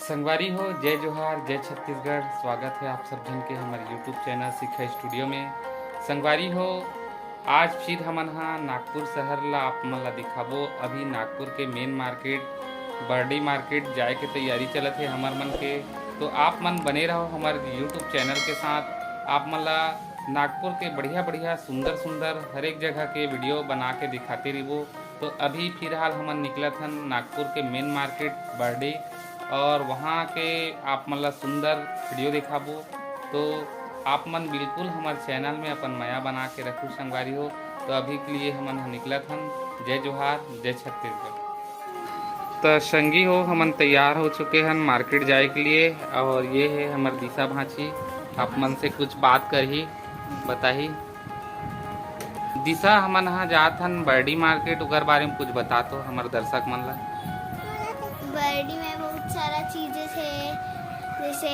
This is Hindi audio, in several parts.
संगवारी हो, जय जोहार, जय छत्तीसगढ़। स्वागत है आप सब जन के हमारे यूट्यूब चैनल सिक्खा स्टूडियो में। संगवारी हो, आज फिर हमन हाँ नागपुर शहर ला आप मन ला दिखाबो। अभी नागपुर के मेन मार्केट बर्डी मार्केट जाए के तैयारी चलत है हमर मन के। तो आप मन बने रहो हमारे यूट्यूब चैनल के साथ। आप मन ला नागपुर के बढ़िया बढ़िया सुंदर सुंदर हर एक जगह के वीडियो बना के दिखाते रहो। तो अभी फिलहाल हमन निकलत हन नागपुर के मेन मार्केट बर्डी, और वहाँ के आप मन ला सुंदर वीडियो दिखाबो। तो आप मन बिल्कुल हमारे चैनल में अपन माया बना के रखो संगवारी हो। तो अभी के लिए हमन निकलत हन। जय जोहार, जय छत्तीसगढ़। तो संगी हो, हमन तैयार हो चुके हैं मार्केट जाए के लिए। और ये है हमार दिशा भाची। आप मन से कुछ बात करही बताही। दिशा, हमन यहाँ जात हन बर्डी मार्केट, उकर बारे में कुछ बता तो हमारे दर्शक मन ला। बर्डी में बहुत सारा चीज़ें थे, जैसे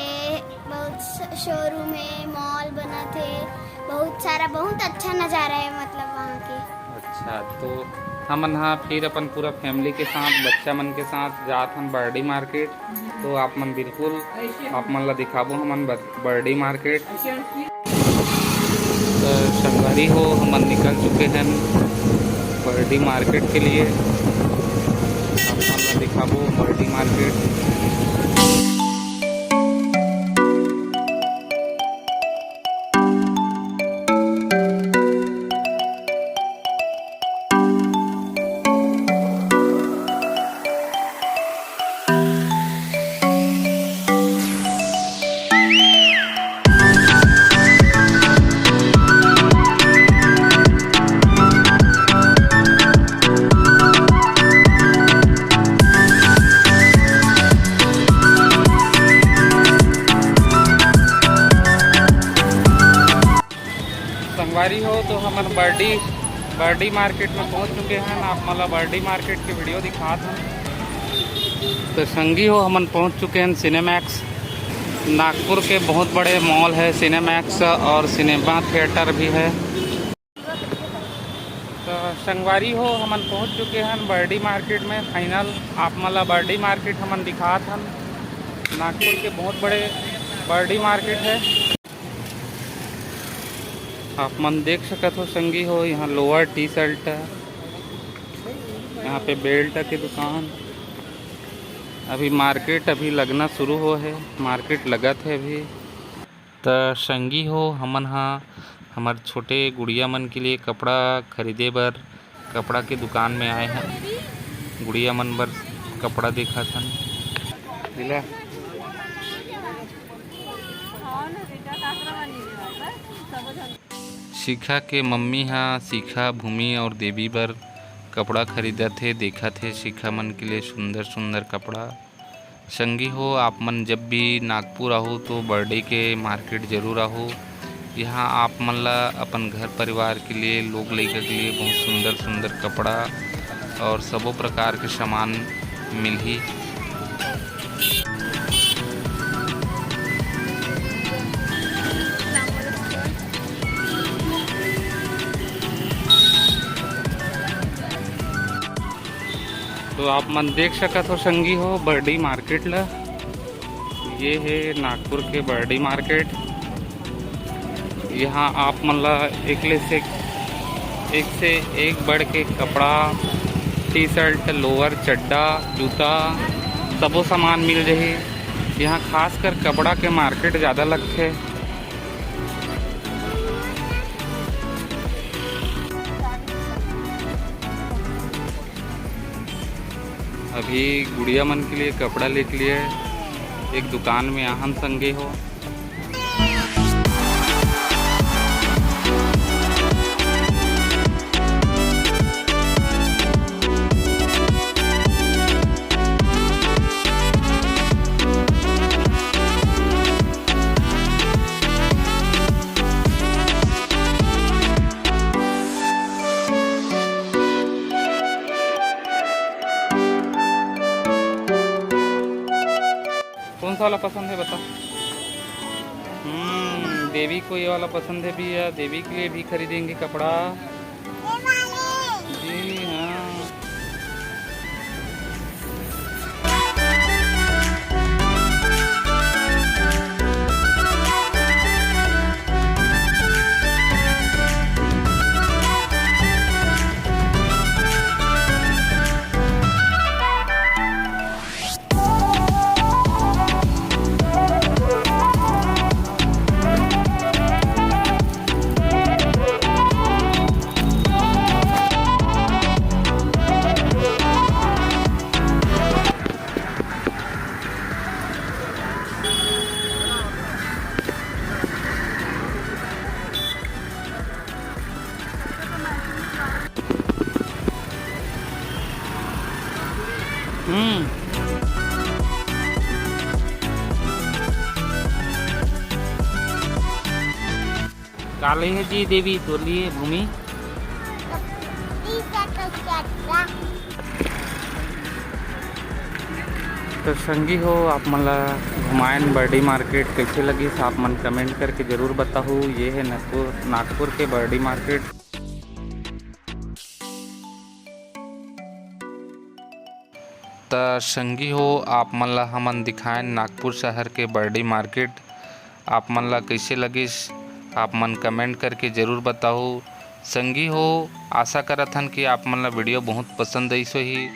बहुत शोरूम है, मॉल बना थे, बहुत सारा, बहुत अच्छा नज़ारा है मतलब वहाँ के। अच्छा, तो हमन हाँ फिर अपन पूरा फैमिली के साथ बच्चा मन के साथ जात हम बर्डी मार्केट। तो आप मन बिल्कुल आप मन ला दिखाबो हमन बर्डी मार्केट। तो संगवारी हो, हमन निकल चुके हैं बर्डी मार्केट के लिए। आप मन ला दिखाबो बर्डी मार्केट। संगवारी हो, तो हम बर्डी मार्केट में पहुंच चुके हैं। आप मतलब बर्डी मार्केट की वीडियो दिखाते हैं। तो संगी हो, हमन पहुंच चुके हैं सिनेमैक्स। नागपुर के बहुत बड़े मॉल है सिनेमैक्स, और सिनेमा थिएटर भी है। तो संगवारी हो, हमन पहुंच चुके हैं बर्डी मार्केट में फाइनल। आप मतलब बर्डी मार्केट हमन दिखाते हैं। नागपुर के बहुत बड़े बर्डी मार्केट है। आप मन देख सकत हो संगी हो, यहाँ लोअर टी शर्ट है, यहाँ पे बेल्ट की दुकान। अभी मार्केट अभी लगना शुरू हो है, मार्केट लगत है अभी। तो संगी हो, हमन हाँ हमारे छोटे गुड़िया मन के लिए कपड़ा खरीदे बर कपड़ा के दुकान में आए हैं। गुड़िया मन बर कपड़ा देखा था दिला। शिखा के मम्मी हाँ शिखा, भूमि और देवी बर कपड़ा खरीदा थे, देखा थे शिखा मन के लिए सुंदर सुंदर कपड़ा। संगी हो, आप मन जब भी नागपुर आओ तो बर्डी के मार्केट जरूर आओ। यहाँ आप मन ला अपन घर परिवार के लिए, लोग लड़का के लिए बहुत सुंदर सुंदर कपड़ा और सबो प्रकार के सामान मिलही। तो आप मन देख सकत हो संगी हो बर्डी मार्केट ला। ये है नागपुर के बर्डी मार्केट। यहाँ आप मन ला एक से एक बढ़ के कपड़ा, टी शर्ट, लोअर, चड्डा, जूता सबो सामान मिल जाही। यहाँ खासकर कपड़ा के मार्केट ज़्यादा लगते। अभी गुड़िया मन के लिए कपड़ा ले के लिए एक दुकान में आहन संगे हो। कौन सा वाला पसंद है बता। देवी को ये वाला पसंद है भी, या देवी के लिए भी खरीदेंगे कपड़ा। जी हाँ। काले है जी देवी तोलिए भूमि तो संगी हो आप मन ला घुमाएन बर्डी मार्केट कैसे लगी आप मन कमेंट करके ज़रूर बताओ। ये है नागपुर के बर्डी मार्केट। तो संगी हो आप मन ला हमन दिखाएं नागपुर शहर के बर्डी मार्केट। आप मन ला कैसे लगिस आप मन कमेंट करके ज़रूर बताओ। संगी हो आशा करत हन कि आप मन ला वीडियो बहुत पसंद आइस ही।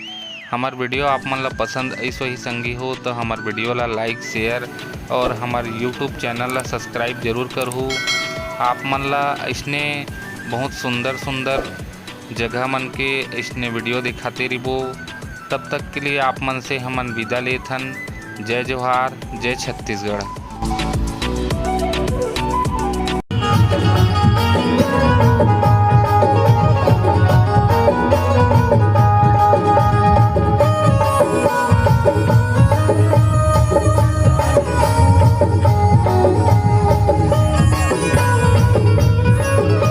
हमार वीडियो आप मन ला पसंद आइस ही संगी हो तो हमार वीडियो ला लाइक शेयर और हमार यूट्यूब चैनल ला सब्सक्राइब जरूर करहु। आप मन ला इसने बहुत सुंदर सुंदर जगह मन के इसने वीडियो दिखाते रहिबो। तब तक के लिए आप मन से हमन विदा लेथन। जय जोहार, जय छत्तीसगढ़।